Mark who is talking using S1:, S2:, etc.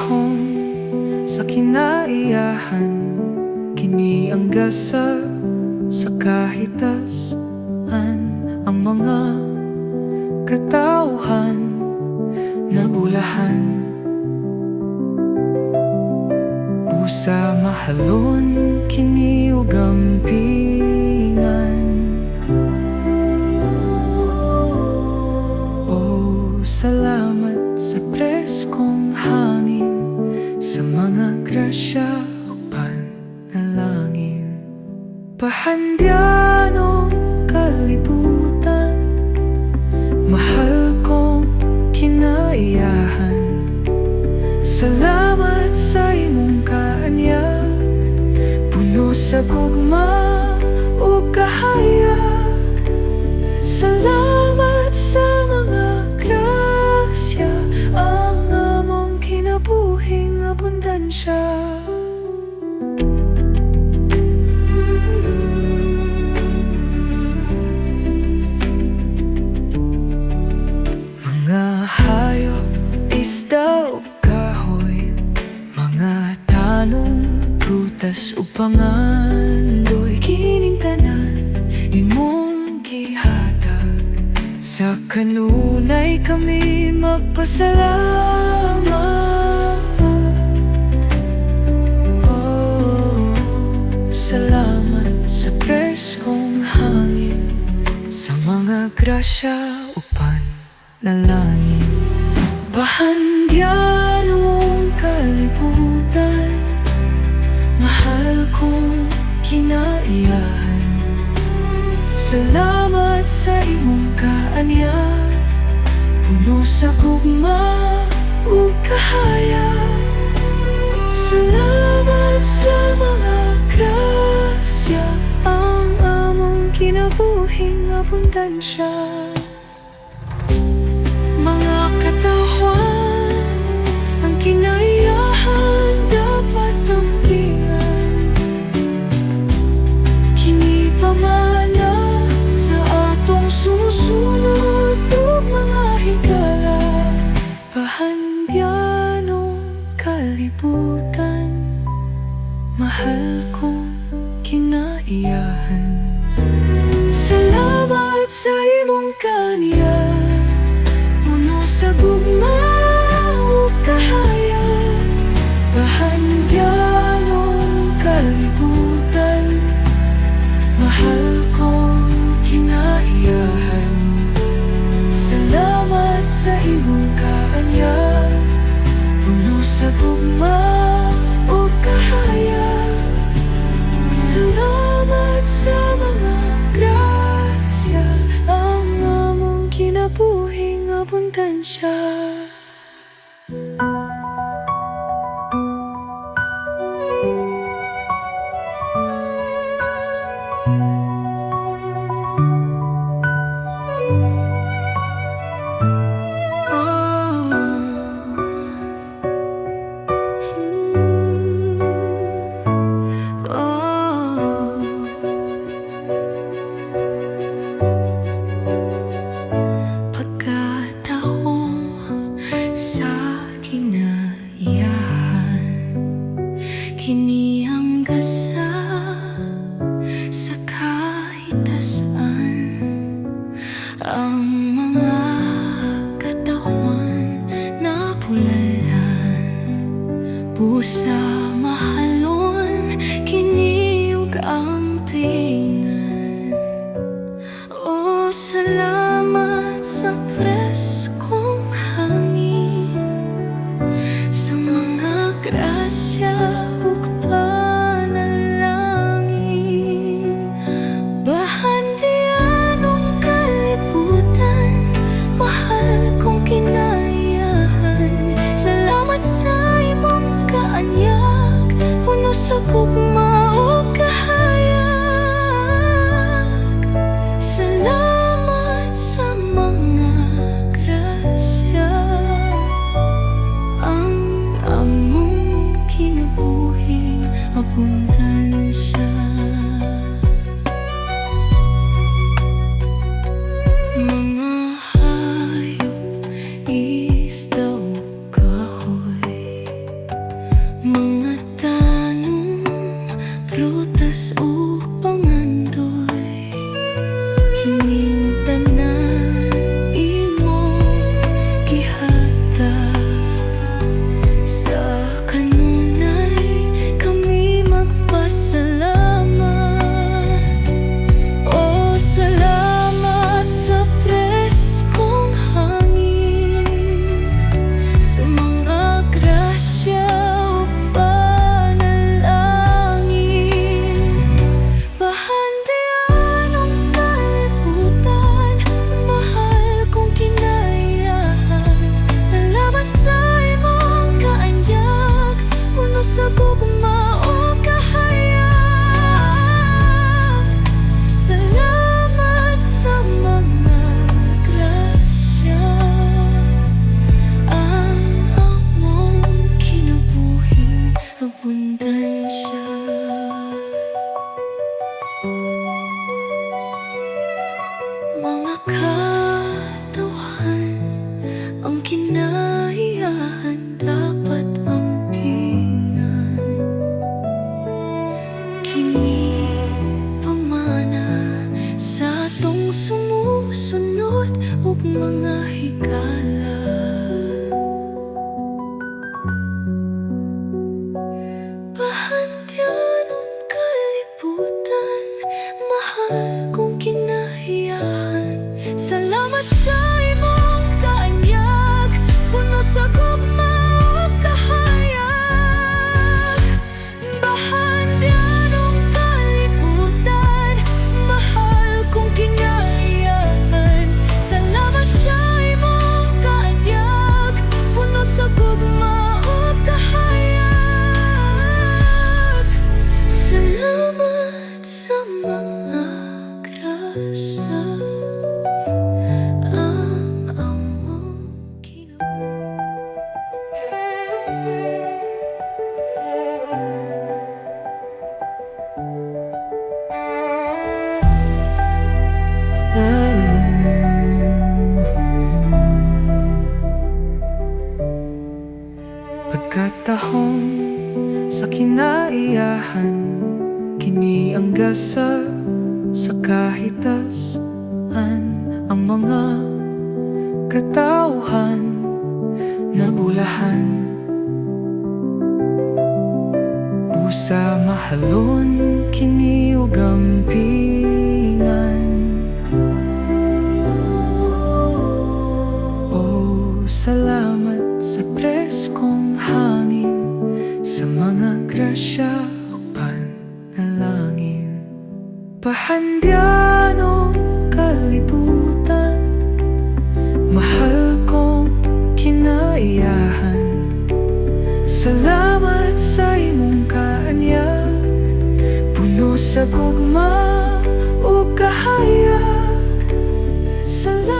S1: katahong sa kinaiyahan, kinianggasa sa kahitasan ang mga katauhan na bulahan. Busa mahalon kini ug gampingan. Oh, salamat sa preskong hangin, sa mga grasya ug panalangin. Pahandyan kalibutan, mahal kong kinaiyahan. Salamat sa imong kaanyag, puno sa gugma ug kahayag. Salamat sa mga grasya, ang among kinabuhing abundansya. Mga hayop, isda ug kahoy, mga tanong, prutas ug pangandoy, kining tanan imong gihatag. Sa kanunay kami magpasalamat. Oh, salamat sa preskong hangin, sa mga grasya ug panalangin. Bahandyan mong kalibutan, mahal kong kinaiyahan. Salamat sa imong kaanyag, puno sa gugma ug kahayag. Salamat sa mga grasya, ang among kinabuhing abundansya. Mga katahwan, ang kinaiyahan dapat tampingan. Kini pamana sa atong sumusunod ug mga higala. Pahandyanong kalibutan, mahal kong kinaiyahan. Salamat sa imong kaanyag, puno sa gugma ug kahayag. Bahandyanong kalibutan, mahal kong kinaiyahan. Salamat sa imong kaanyag, puno sa gugma ug kahayag. Salamat sa mga grasya, ang among kinabuhing abundansya. Kinianggasa sa kahitasan ang mga katawan na pulalan. Busa mahalon kini ug ampingan. Oh, salamat sa preskong hangin, sa mga grasya ug panalangin. oras upang andoy kining tanan imo gihatag. Sa kanunay kami magpasalamat. O salamat sa preskong hangin, sa mga grasya o panalangin. Bahandian ang kalibutan, mahal kong kinaiyahan. Salamat sa imong kaanyag, puno sa gugma o kahayag. Salamat sa mga grasya, ang among kinabuhing abundansya. Mga katawan ang kinaiyahan dapat ampingan. Kini pamana sa atong sumusunod ug mga higala. Bahandyan ang kalibutan, mahal kong kinahiyahan. Salamat sa imong kaanyag, puno sa gugma o kahayag. Bahandyan ang kalibutan, mahal kong kinahiyahan. Salamat sa imong kaanyag, puno sa gugma o kahayag. Salamat sa mga grasya, ang among
S2: Pagkatahong sa kinaiyahan, kini ang gasa sa kahitasan. Ang mga katawhan na bulahan, busa mahalon kini ug gampingan. Oh, salamat sa preskong hangin, sa mga grasya o panalangin. Bahandyan ang kalibutan, mahal kong kinaiyahan. Salamat sa imong kaanyag, puno sa gugma o kahayag. Salamat